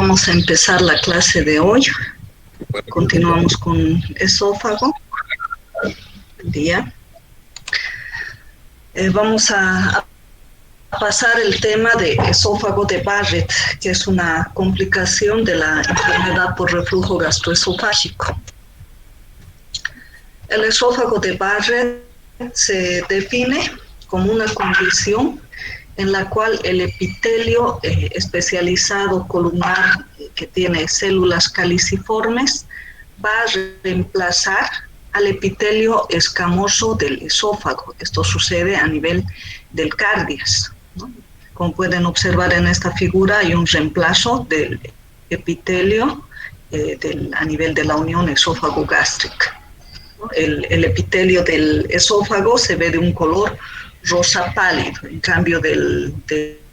Vamos a empezar la clase de hoy. Continuamos con esófago. Buen día. Vamos a pasar el tema de esófago de Barrett, que es una complicación de la enfermedad por reflujo gastroesofágico. El esófago de Barrett se define como una condición en la cual el epitelio especializado columnar que tiene células caliciformes va a reemplazar al epitelio escamoso del esófago. Esto sucede a nivel del cardias, ¿no? Como pueden observar en esta figura, hay un reemplazo del epitelio a nivel de la unión esófago-gástrica. El epitelio del esófago se ve de un color rosa pálido, en cambio del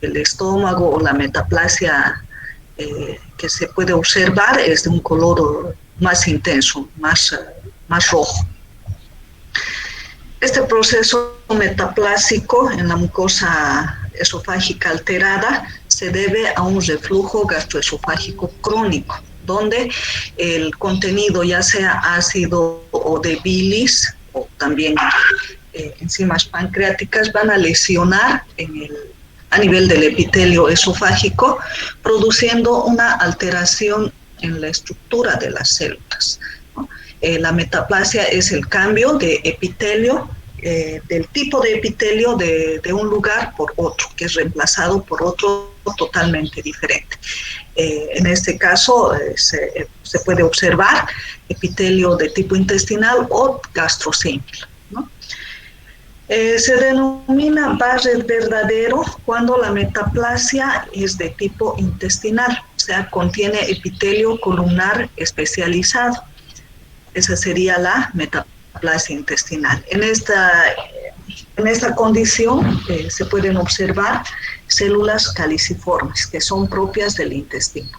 estómago o la metaplasia que se puede observar es de un color más intenso, más rojo. Este proceso metaplásico en la mucosa esofágica alterada se debe a un reflujo gastroesofágico crónico, donde el contenido, ya sea ácido o de bilis, o también enzimas pancreáticas, van a lesionar a nivel del epitelio esofágico, produciendo una alteración en la estructura de las células, ¿no? La metaplasia es el cambio de epitelio, del tipo de epitelio de un lugar por otro, que es reemplazado por otro totalmente diferente. En este caso se puede observar epitelio de tipo intestinal o gastrocíngulo, ¿no? Se denomina Barrett verdadero cuando la metaplasia es de tipo intestinal, o sea, contiene epitelio columnar especializado. Esa sería la metaplasia intestinal. En esta condición se pueden observar células caliciformes, que son propias del intestino.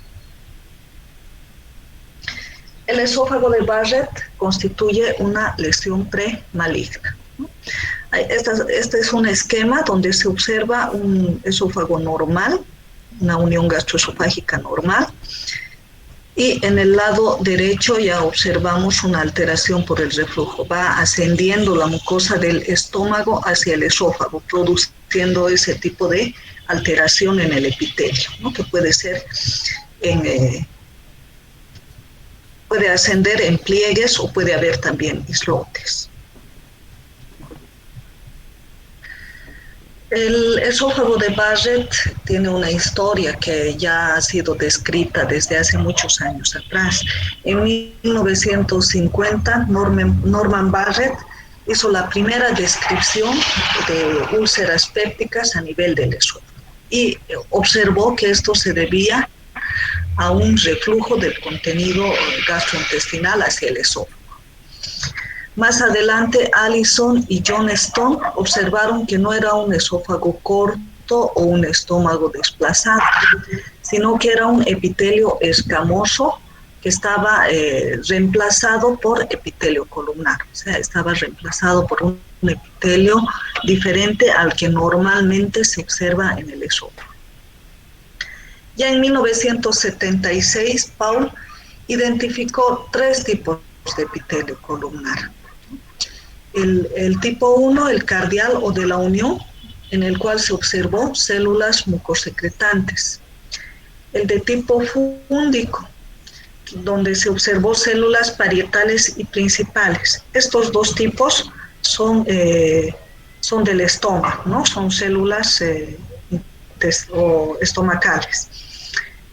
El esófago de Barrett constituye una lesión premaligna. Este es un esquema donde se observa un esófago normal, una unión gastroesofágica normal, y en el lado derecho ya observamos una alteración por el reflujo. Va ascendiendo la mucosa del estómago hacia el esófago, produciendo ese tipo de alteración en el epitelio, ¿no? Que puede ser puede ascender en pliegues o puede haber también islotes. El esófago de Barrett tiene una historia que ya ha sido descrita desde hace muchos años atrás. En 1950, Norman Barrett hizo la primera descripción de úlceras pépticas a nivel del esófago y observó que esto se debía a un reflujo del contenido gastrointestinal hacia el esófago. Más adelante, Allison y John Stone observaron que no era un esófago corto o un estómago desplazado, sino que era un epitelio escamoso que estaba reemplazado por epitelio columnar, o sea, estaba reemplazado por un epitelio diferente al que normalmente se observa en el esófago. Ya en 1976, Paul identificó 3 tipos de epitelio columnar. El tipo 1, el cardial o de la unión, en el cual se observó células mucosecretantes. El de tipo fúndico, donde se observó células parietales y principales. Estos 2 tipos son del estómago, ¿no? Son células estomacales.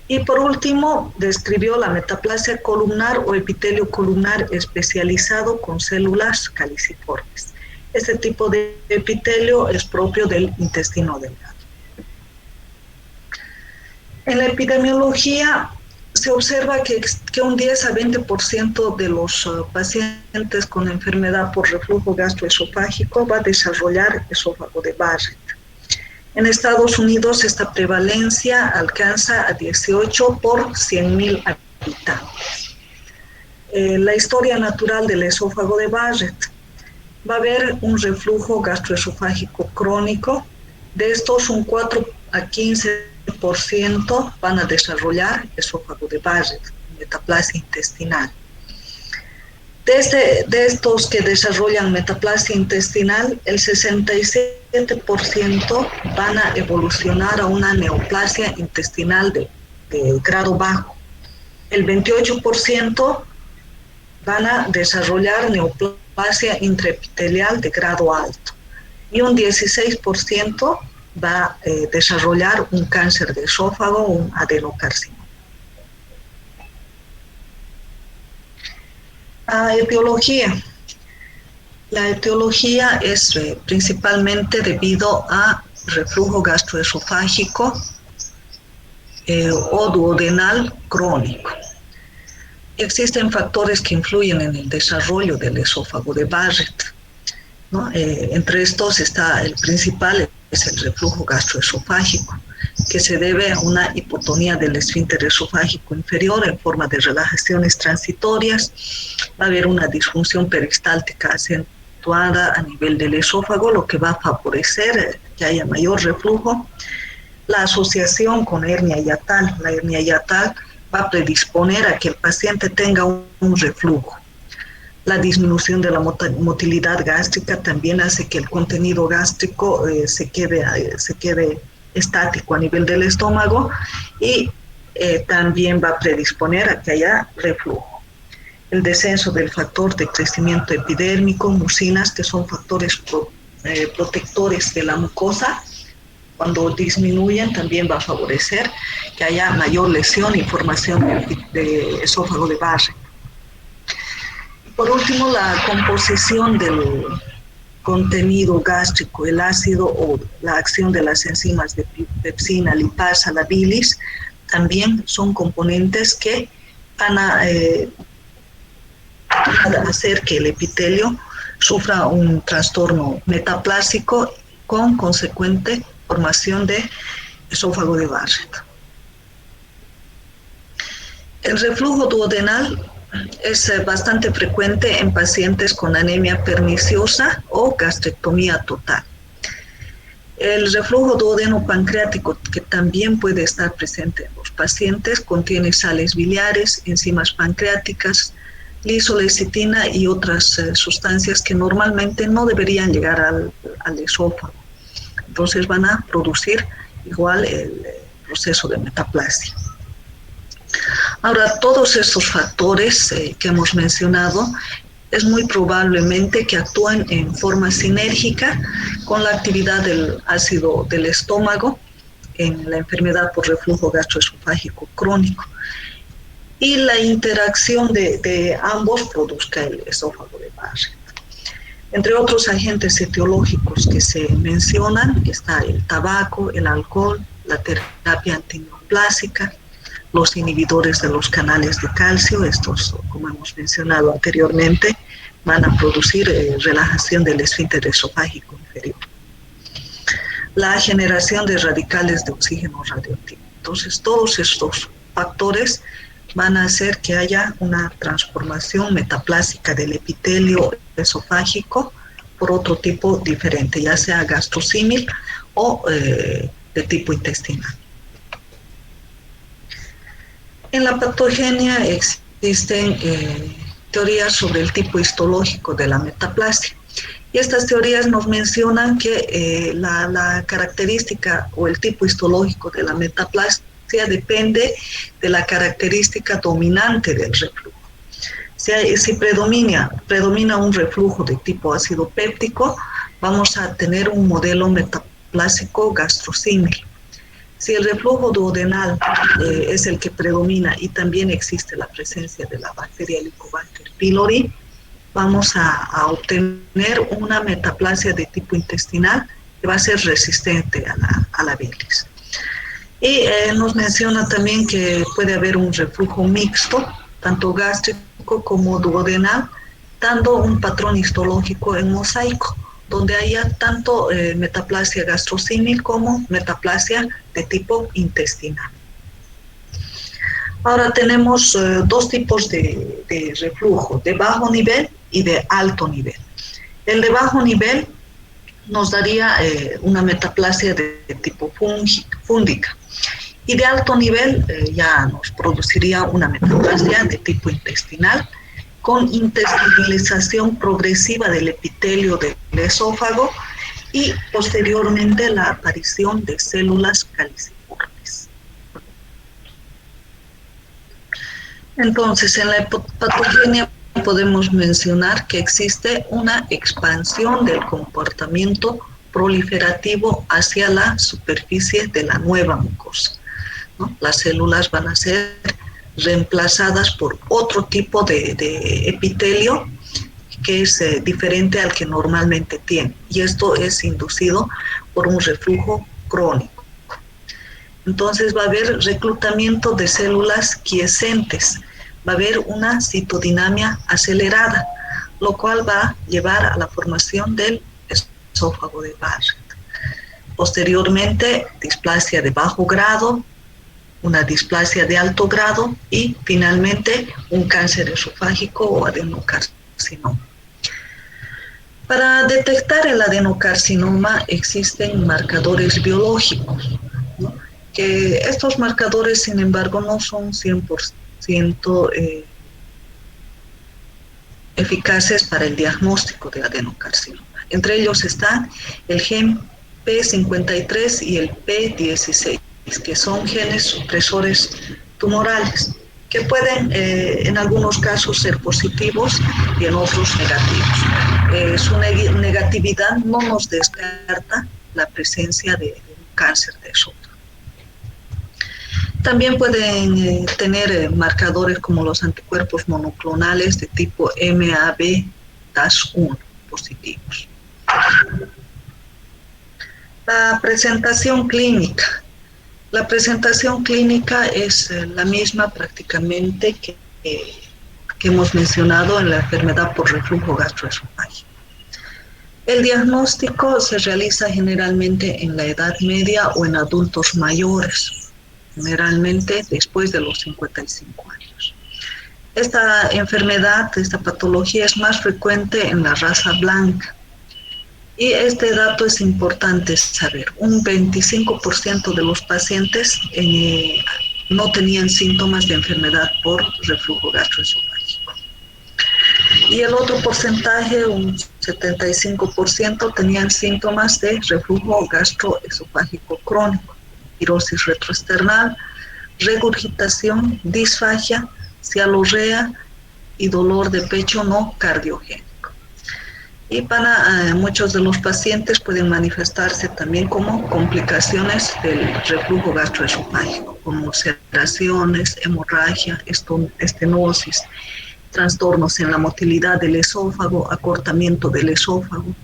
Y por último, describió la metaplasia columnar o epitelio columnar especializado con células caliciformes. Este tipo de epitelio es propio del intestino delgado. En la epidemiología se observa que un 10 a 20% de los pacientes con enfermedad por reflujo gastroesofágico va a desarrollar esófago de Barrett. En Estados Unidos esta prevalencia alcanza a 18 por 100.000 habitantes. La historia natural del esófago de Barrett. Va a haber un reflujo gastroesofágico crónico. De estos, un 4 a 15 18% van a desarrollar esófago de Barrett, metaplasia intestinal. De estos que desarrollan metaplasia intestinal, el 67% van a evolucionar a una neoplasia intestinal de grado bajo. El 28% van a desarrollar neoplasia intraepitelial de grado alto. Y un 16% va a desarrollar un cáncer de esófago o un adenocarcinoma. Etiología. La etiología es principalmente debido a reflujo gastroesofágico o duodenal crónico. Existen factores que influyen en el desarrollo del esófago de Barrett, ¿no? Entre estos está el principal, es el reflujo gastroesofágico, que se debe a una hipotonía del esfínter esofágico inferior en forma de relajaciones transitorias. Va a haber una disfunción peristáltica acentuada a nivel del esófago, lo que va a favorecer que haya mayor reflujo. La asociación con hernia hiatal. La hernia hiatal va a predisponer a que el paciente tenga un reflujo. La disminución de la motilidad gástrica también hace que el contenido gástrico se quede estático a nivel del estómago y también va a predisponer a que haya reflujo. El descenso del factor de crecimiento epidérmico, mucinas, que son factores protectores de la mucosa, cuando disminuyen también va a favorecer que haya mayor lesión y formación de esófago de Barrett. Por último, la composición del contenido gástrico, el ácido o la acción de las enzimas de pepsina, lipasa, la bilis, también son componentes que van a hacer que el epitelio sufra un trastorno metaplásico con consecuente formación de esófago de Barrett. El reflujo duodenal es bastante frecuente en pacientes con anemia perniciosa o gastrectomía total. El reflujo duodeno-pancreático, que también puede estar presente en los pacientes, contiene sales biliares, enzimas pancreáticas, lisolecitina y otras sustancias que normalmente no deberían llegar al esófago. Entonces van a producir igual el proceso de metaplasia. Ahora, todos estos factores que hemos mencionado es muy probablemente que actúen en forma sinérgica con la actividad del ácido del estómago en la enfermedad por reflujo gastroesofágico crónico. Y la interacción de ambos produzca el esófago de Barrett. Entre otros agentes etiológicos que se mencionan está el tabaco, el alcohol, la terapia antineoplásica, los inhibidores de los canales de calcio. Estos, como hemos mencionado anteriormente, van a producir relajación del esfínter esofágico inferior. La generación de radicales de oxígeno radioactivo. Entonces, todos estos factores van a hacer que haya una transformación metaplásica del epitelio esofágico por otro tipo diferente, ya sea gastrosímil o de tipo intestinal. En la patogenia existen teorías sobre el tipo histológico de la metaplasia. Y estas teorías nos mencionan que la característica o el tipo histológico de la metaplasia depende de la característica dominante del reflujo. Si predomina un reflujo de tipo ácido péptico, vamos a tener un modelo metaplásico gastrosímil. Si el reflujo duodenal es el que predomina y también existe la presencia de la bacteria Helicobacter pylori, vamos a obtener una metaplasia de tipo intestinal que va a ser resistente a la bilis. Y nos menciona también que puede haber un reflujo mixto, tanto gástrico como duodenal, dando un patrón histológico en mosaico, donde haya tanto metaplasia gastrosímil como metaplasia de tipo intestinal. Ahora tenemos dos tipos de reflujo, de bajo nivel y de alto nivel. El de bajo nivel nos daría una metaplasia de tipo fúngica. Y de alto nivel ya nos produciría una metaplasia de tipo intestinal con intestinalización progresiva del epitelio del esófago y posteriormente la aparición de células caliciformes. Entonces, en la hepatogenia podemos mencionar que existe una expansión del comportamiento proliferativo hacia la superficie de la nueva mucosa, ¿no? Las células van a ser reemplazadas por otro tipo de epitelio que es diferente al que normalmente tiene. Y esto es inducido por un reflujo crónico. Entonces va a haber reclutamiento de células quiescentes, va a haber una citodinamia acelerada, lo cual va a llevar a la formación del esófago de Barrett. Posteriormente, displasia de bajo grado, una displasia de alto grado y finalmente un cáncer esofágico o adenocarcinoma. Para detectar el adenocarcinoma existen marcadores biológicos, ¿no? Que estos marcadores, sin embargo, no son 100% eficaces para el diagnóstico de adenocarcinoma. Entre ellos están el gen P53 y el P16, que son genes supresores tumorales, que pueden en algunos casos ser positivos y en otros negativos. Su negatividad no nos descarta la presencia de un cáncer de esófago. También pueden tener marcadores como los anticuerpos monoclonales de tipo MAB-1 positivos. La presentación clínica. La presentación clínica es la misma prácticamente que hemos mencionado en la enfermedad por reflujo gastroesofágico. El diagnóstico se realiza generalmente en la edad media o en adultos mayores, generalmente después de los 55 años. Esta enfermedad, esta patología es más frecuente en la raza blanca. Y este dato es importante saber. Un 25% de los pacientes no tenían síntomas de enfermedad por reflujo gastroesofágico. Y el otro porcentaje, un 75%, tenían síntomas de reflujo gastroesofágico crónico, pirosis retroesternal, regurgitación, disfagia, cialorrea y dolor de pecho no cardiogénico. Y para muchos de los pacientes pueden manifestarse también como complicaciones del reflujo gastroesofágico, como ulceraciones, hemorragia, estenosis, trastornos en la motilidad del esófago, acortamiento del esófago.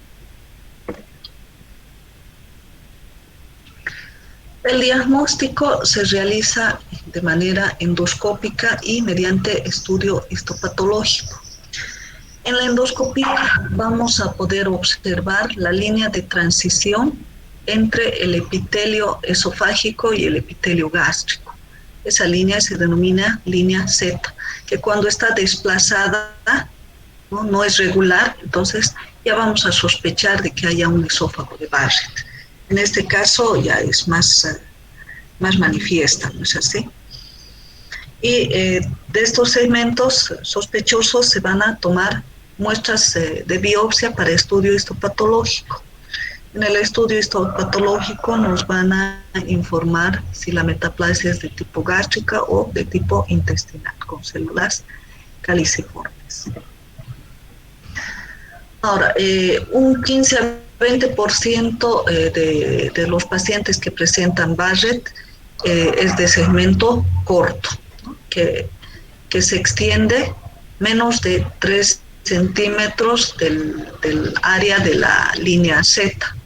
El diagnóstico se realiza de manera endoscópica y mediante estudio histopatológico. En la endoscopía vamos a poder observar la línea de transición entre el epitelio esofágico y el epitelio gástrico. Esa línea se denomina línea Z, que cuando está desplazada no es regular, entonces ya vamos a sospechar de que haya un esófago de Barrett. En este caso ya es más manifiesta, ¿no es así? Y de estos segmentos sospechosos se van a tomar muestras de biopsia para estudio histopatológico. En el estudio histopatológico nos van a informar si la metaplasia es de tipo gástrica o de tipo intestinal, con células caliciformes. Ahora, un 15 a 20% de los pacientes que presentan Barrett es de segmento corto, ¿no? que se extiende menos de 3 centímetros del área de la línea Z.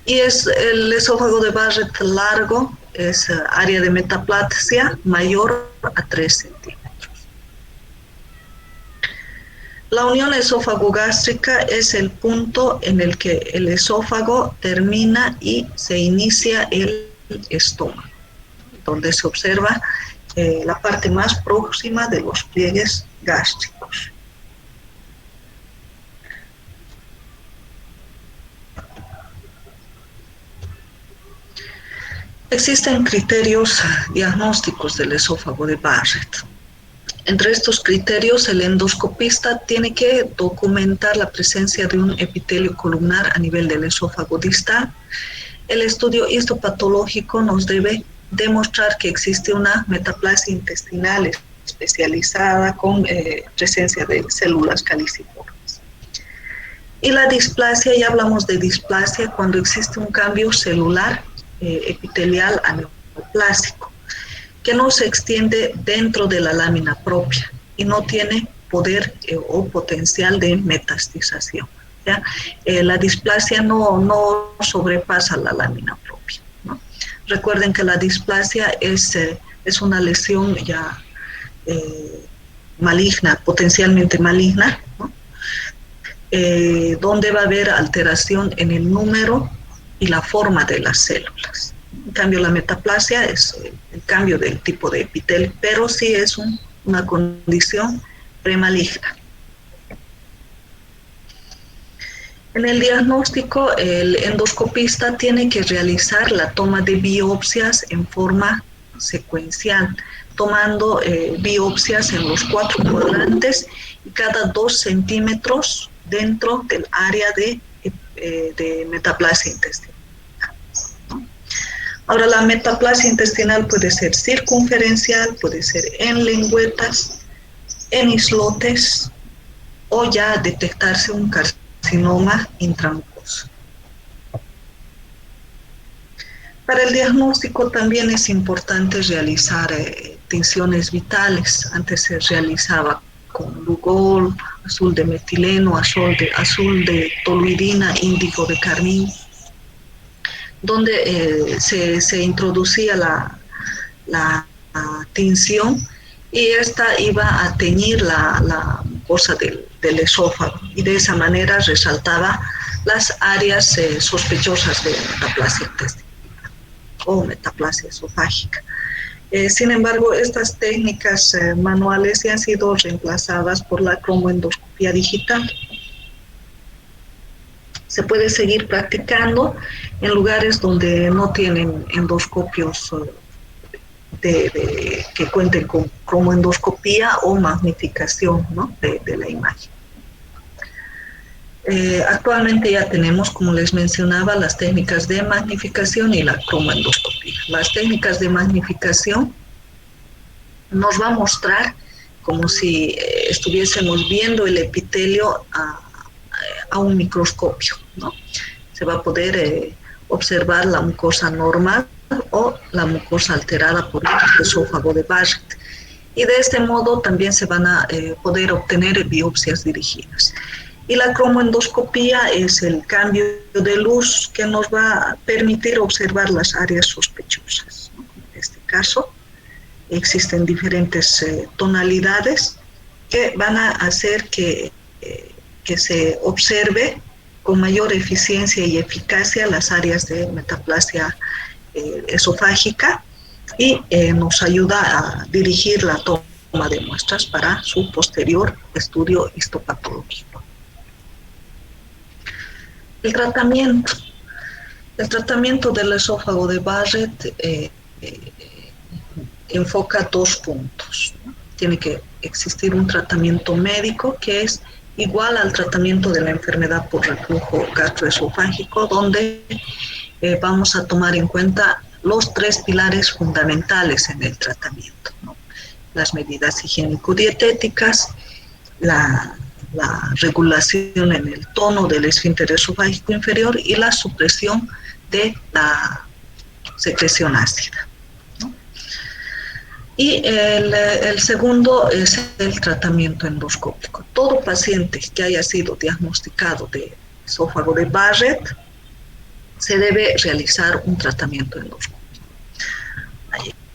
Y es el esófago de Barrett largo, es área de metaplasia mayor a 3 centímetros. La unión esófago-gástrica es el punto en el que el esófago termina y se inicia el estómago, donde se observa la parte más próxima de los pliegues gástricos. Existen criterios diagnósticos del esófago de Barrett. Entre estos criterios, el endoscopista tiene que documentar la presencia de un epitelio columnar a nivel del esófago distal. El estudio histopatológico nos debe demostrar que existe una metaplasia intestinal especializada con presencia de células caliciformes. Y la displasia, ya hablamos de displasia cuando existe un cambio celular epitelial aneoplásico que no se extiende dentro de la lámina propia y no tiene poder o potencial de metastización. ¿Ya? La displasia no sobrepasa la lámina propia, ¿no? Recuerden que la displasia es una lesión ya maligna, potencialmente maligna, ¿no? Donde va a haber alteración en el número y la forma de las células. En cambio, la metaplasia es el cambio del tipo de epitelio, pero sí es una condición premaligna. En el diagnóstico, el endoscopista tiene que realizar la toma de biopsias en forma secuencial, tomando biopsias en los 4 cuadrantes y cada 2 centímetros dentro del área de metaplasia intestinal. Ahora, la metaplasia intestinal puede ser circunferencial, puede ser en lengüetas, en islotes o ya detectarse un carcinoma intramucoso. Para el diagnóstico también es importante realizar tinciones vitales. Antes se realizaba con Lugol, azul de metileno, azul de toluidina, índigo de carmín, donde se introducía la tinción y esta iba a teñir la mucosa del esófago y de esa manera resaltaba las áreas sospechosas de metaplasia intestinal o metaplasia esofágica. Sin embargo, estas técnicas manuales ya han sido reemplazadas por la cromoendoscopía digital. Se puede seguir practicando en lugares donde no tienen endoscopios que cuenten con cromoendoscopía o magnificación, ¿no?, de la imagen. Actualmente ya tenemos, como les mencionaba, las técnicas de magnificación y la cromoendoscopía. Las técnicas de magnificación nos va a mostrar como si estuviésemos viendo el epitelio a un microscopio, ¿no? Se va a poder observar la mucosa normal o la mucosa alterada por el esófago de Barrett. Y de este modo también se van a poder obtener biopsias dirigidas. Y la cromoendoscopía es el cambio de luz que nos va a permitir observar las áreas sospechosas, ¿no? En este caso, existen diferentes tonalidades que van a hacer que se observe con mayor eficiencia y eficacia las áreas de metaplasia esofágica y nos ayuda a dirigir la toma de muestras para su posterior estudio histopatológico. El tratamiento del esófago de Barrett enfoca 2 puntos, ¿no? Tiene que existir un tratamiento médico que es igual al tratamiento de la enfermedad por reflujo gastroesofágico, donde vamos a tomar en cuenta los 3 pilares fundamentales en el tratamiento, ¿no? Las medidas higiénico-dietéticas, la regulación en el tono del esfínter esofágico inferior y la supresión de la secreción ácida, ¿no? Y el segundo es el tratamiento endoscópico. Todo paciente que haya sido diagnosticado de esófago de Barrett se debe realizar un tratamiento endoscópico.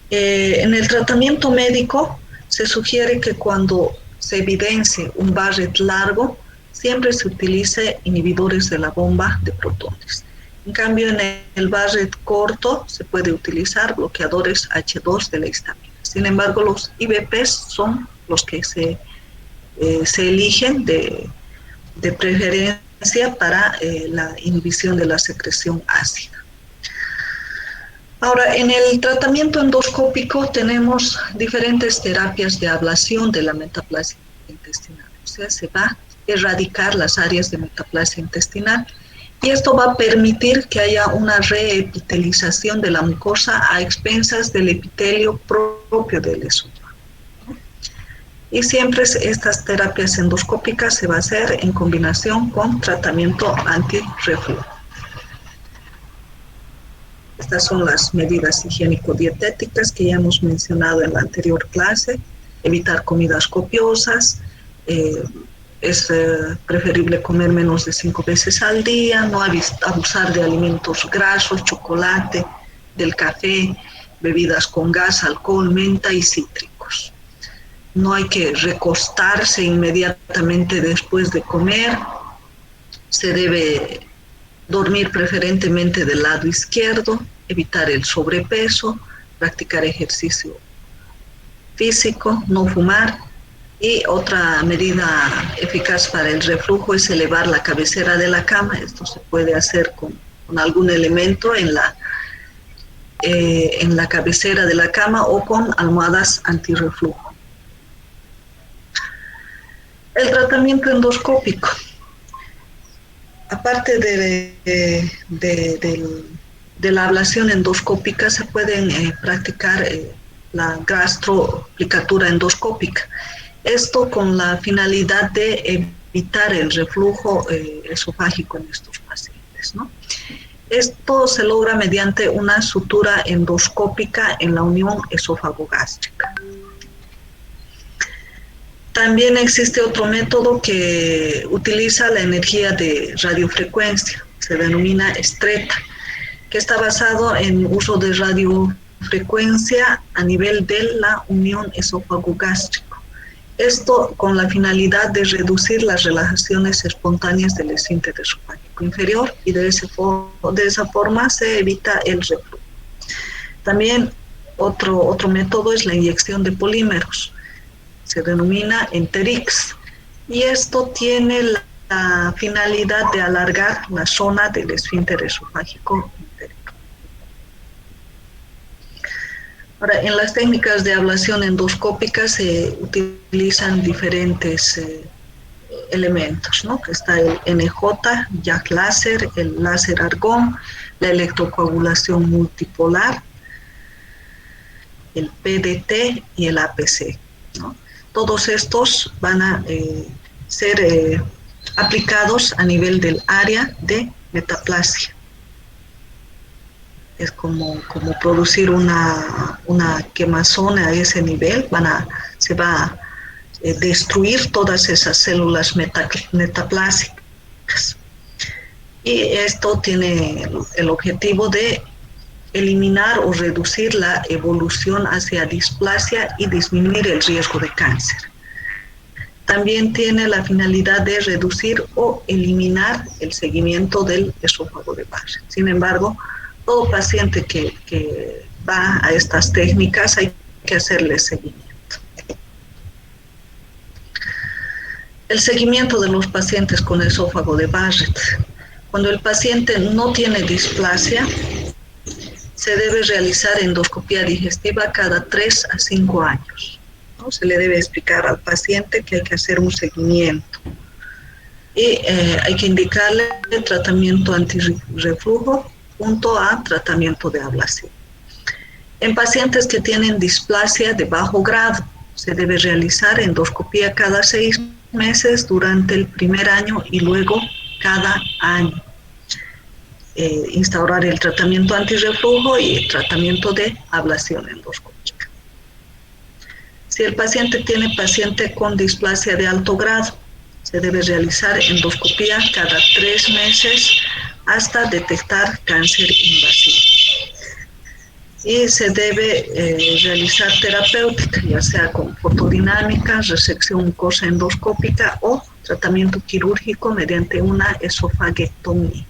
En el tratamiento médico se sugiere que cuando se evidencie un Barrett largo, siempre se utilice inhibidores de la bomba de protones. En cambio, en el Barrett corto se puede utilizar bloqueadores H2 de la histamina. Sin embargo, los IBPs son los que se eligen de preferencia para la inhibición de la secreción ácida. Ahora, en el tratamiento endoscópico tenemos diferentes terapias de ablación de la metaplasia intestinal. O sea, se va a erradicar las áreas de metaplasia intestinal y esto va a permitir que haya una reepitelización de la mucosa a expensas del epitelio propio del esófago. Y siempre estas terapias endoscópicas se va a hacer en combinación con tratamiento antirreflujo. Estas son las medidas higiénico-dietéticas que ya hemos mencionado en la anterior clase. Evitar comidas copiosas, es preferible comer menos de 5 veces al día, no abusar de alimentos grasos, chocolate, del café, bebidas con gas, alcohol, menta y cítricos. No hay que recostarse inmediatamente después de comer, se debe dormir preferentemente del lado izquierdo, evitar el sobrepeso, practicar ejercicio físico, no fumar. Y otra medida eficaz para el reflujo es elevar la cabecera de la cama. Esto se puede hacer con algún elemento en la cabecera de la cama o con almohadas antirreflujo. El tratamiento endoscópico. Aparte de la ablación endoscópica, se pueden practicar la gastroplicatura endoscópica. Esto con la finalidad de evitar el reflujo esofágico en estos pacientes, ¿no? Esto se logra mediante una sutura endoscópica en la unión esófago-gástrica. También existe otro método que utiliza la energía de radiofrecuencia, se denomina Stretta, que está basado en uso de radiofrecuencia a nivel de la unión esófago-gástrico. Esto con la finalidad de reducir las relajaciones espontáneas del esfínter esofágico inferior y de esa forma se evita el reflujo. También otro método es la inyección de polímeros. Se denomina Enterix y esto tiene la finalidad de alargar la zona del esfínter esofágico inferior. Ahora, en las técnicas de ablación endoscópica se utilizan diferentes elementos, ¿no? Está el NJ, Jack láser, el láser argón, la electrocoagulación multipolar, el PDT y el APC, ¿no? Todos estos van a ser aplicados a nivel del área de metaplasia. Es como producir una quemazón a ese nivel, se va a destruir todas esas células metaplásicas. Y esto tiene el objetivo de eliminar o reducir la evolución hacia displasia y disminuir el riesgo de cáncer. También tiene la finalidad de reducir o eliminar el seguimiento del esófago de Barrett. Sin embargo, todo paciente que va a estas técnicas hay que hacerle seguimiento. El seguimiento de los pacientes con esófago de Barrett. Cuando el paciente no tiene displasia, se debe realizar endoscopia digestiva cada 3 a 5 años. ¿No? Se le debe explicar al paciente que hay que hacer un seguimiento. Y hay que indicarle el tratamiento antirreflujo junto a tratamiento de ablación. En pacientes que tienen displasia de bajo grado, se debe realizar endoscopia cada 6 meses durante el primer año y luego cada año. Instaurar el tratamiento antirreflujo y el tratamiento de ablación endoscópica. Si el paciente tiene con displasia de alto grado, se debe realizar endoscopia cada 3 meses hasta detectar cáncer invasivo. Y se debe realizar terapéutica, ya sea con fotodinámica, resección mucosa endoscópica o tratamiento quirúrgico mediante una esofaguectomía.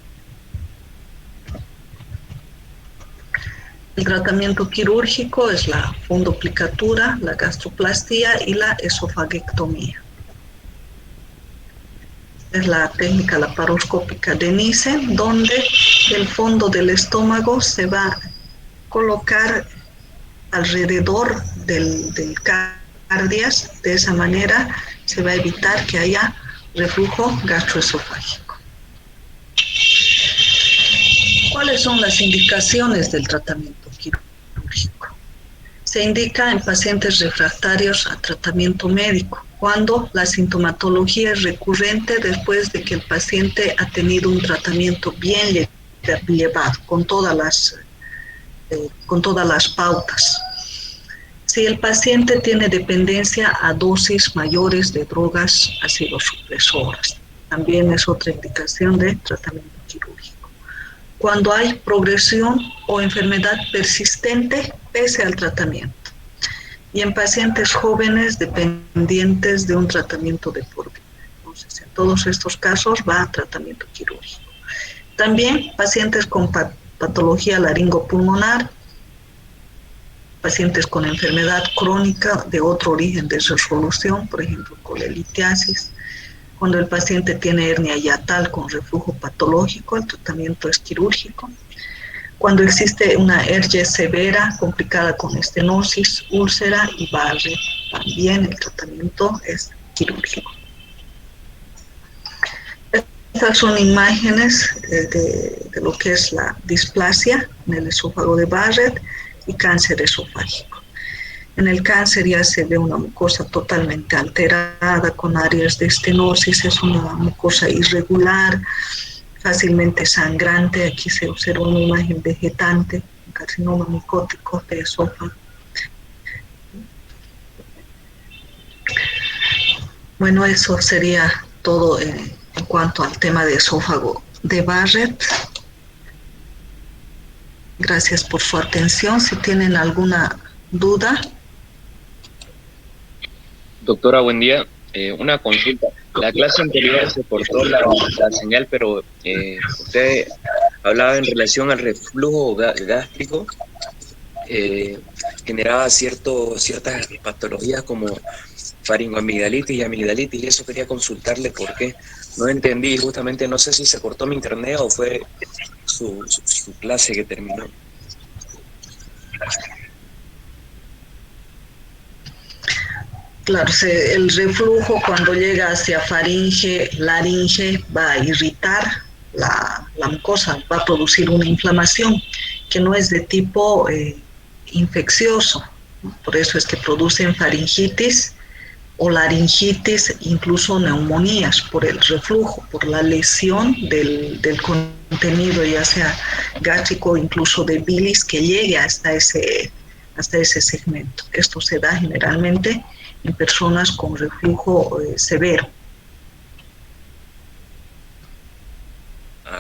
El tratamiento quirúrgico es la fundoplicatura, la gastroplastía y la esofaguectomía. Es la técnica laparoscópica de Nissen, donde el fondo del estómago se va colocar alrededor del cardias. De esa manera se va a evitar que haya reflujo gastroesofágico. ¿Cuáles son las indicaciones del tratamiento quirúrgico? Se indica en pacientes refractarios a tratamiento médico, cuando la sintomatología es recurrente después de que el paciente ha tenido un tratamiento bien llevado, con todas las pautas. Si el paciente tiene dependencia a dosis mayores de drogas acidosupresoras, también es otra indicación de tratamiento quirúrgico. Cuando hay progresión o enfermedad persistente pese al tratamiento. Y en pacientes jóvenes dependientes de un tratamiento de por vida. Entonces, en todos estos casos va a tratamiento quirúrgico. También pacientes con patología laringopulmonar, pacientes con enfermedad crónica de otro origen de resolución, por ejemplo, colelitiasis. Cuando el paciente tiene hernia hiatal con reflujo patológico, el tratamiento es quirúrgico. Cuando existe una hernia severa complicada con estenosis, úlcera y Barrett, también el tratamiento es quirúrgico. Estas son imágenes de lo que es la displasia en el esófago de Barrett y cáncer esofágico. En el cáncer ya se ve una mucosa totalmente alterada con áreas de estenosis, es una mucosa irregular, fácilmente sangrante. Aquí se observa una imagen vegetante, un carcinoma micótico de esófago. Bueno, eso sería todo en cuanto al tema de esófago de Barrett. Gracias por su atención. Si tienen alguna duda. Doctora, buen día. Una consulta. La clase anterior se cortó la señal, pero usted hablaba en relación al reflujo gástrico. Generaba ciertas patologías como faringoamigdalitis y amigdalitis, y eso quería consultarle porque no entendí. Justamente no sé si se cortó mi internet o fue su clase que terminó. Claro, el reflujo cuando llega hacia faringe, laringe, va a irritar la mucosa, va a producir una inflamación que no es de tipo infeccioso. Por eso es que producen faringitis o laringitis, incluso neumonías por el reflujo, por la lesión del contenido, ya sea gástrico, incluso de bilis, que llegue hasta ese segmento. Esto se da generalmente en personas con reflujo severo.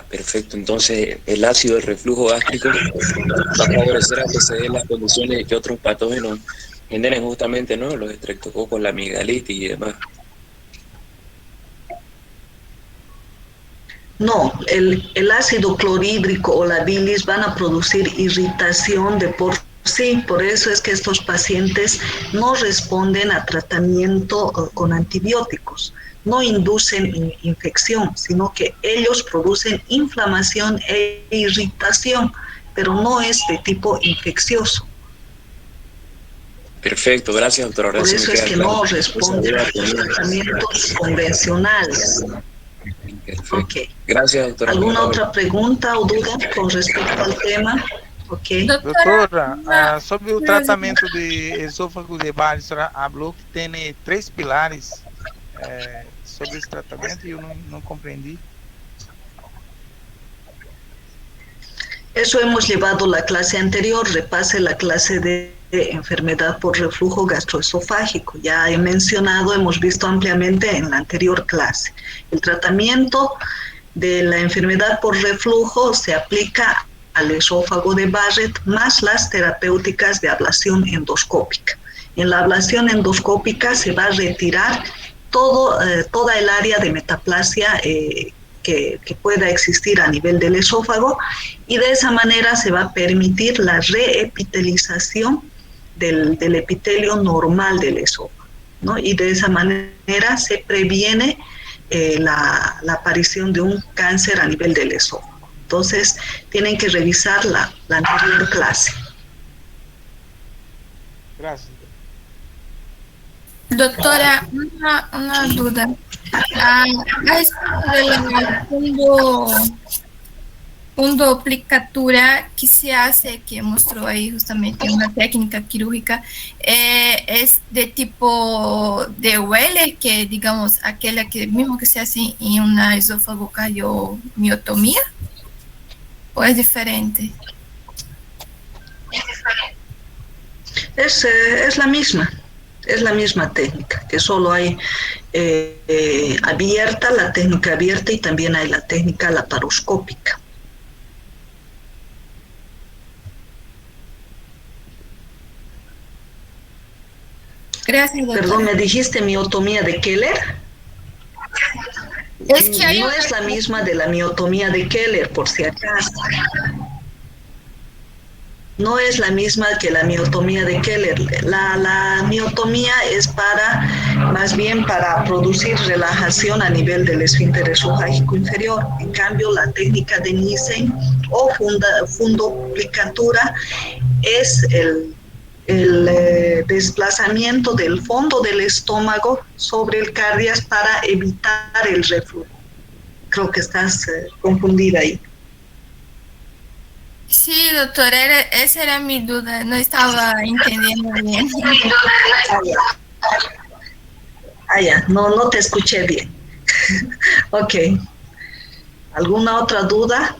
Perfecto. Entonces, el ácido del reflujo gástrico va a favorecer a que se den las condiciones que otros patógenos generen justamente, ¿no? Los estreptococos, la amigdalitis y demás. No, el ácido clorhídrico o la bilis van a producir irritación de por sí. Por eso es que estos pacientes no responden a tratamiento con antibióticos. No inducen infección, sino que ellos producen inflamación e irritación, pero no es de tipo infeccioso. Perfecto, gracias, doctora. Por eso es que no responden a los tratamientos convencionales. Perfecto. Okay. Gracias, doctora. ¿Alguna otra pregunta o duda con respecto al tema? Okay. Doutora, sobre o tratamento de esôfago de Barrett, a senhora falou que tem 3 pilares sobre esse tratamento e eu não compreendi. Eso hemos llevado la clase anterior, repase la clase de enfermedad por reflujo gastroesofágico. Ya he mencionado, hemos visto ampliamente en la anterior clase. El tratamiento de la enfermedad por reflujo se aplica al esófago de Barrett más las terapéuticas de ablación endoscópica. En la ablación endoscópica se va a retirar toda el área de metaplasia que pueda existir a nivel del esófago, y de esa manera se va a permitir la reepitelización del epitelio normal del esófago, ¿no? Y de esa manera se previene la aparición de un cáncer a nivel del esófago. Entonces, tienen que revisar la anterior clase. Gracias. Doctora, una duda. Esto de la fundoplicatura que se hace, que mostró ahí justamente una técnica quirúrgica, es de tipo de Weller, que digamos aquella que mismo que se hace en una esofagocardiomioptomía, ¿o es diferente? Es la misma técnica, que solo hay abierta, la técnica abierta, y también hay la técnica laparoscópica. Gracias, doctora. Perdón, ¿me dijiste miotomía de Keller? Es que hay no es la misma de la miotomía de Keller, por si acaso. No es la misma que la miotomía de Keller. La miotomía es más bien para producir relajación a nivel del esfínter esofágico inferior. En cambio, la técnica de Nissen o fundoplicatura es el desplazamiento del fondo del estómago sobre el cardias para evitar el reflujo. Creo que estás confundida ahí. Sí, doctora, esa era mi duda, no estaba entendiendo bien. No te escuché bien. Ok. ¿Alguna otra duda?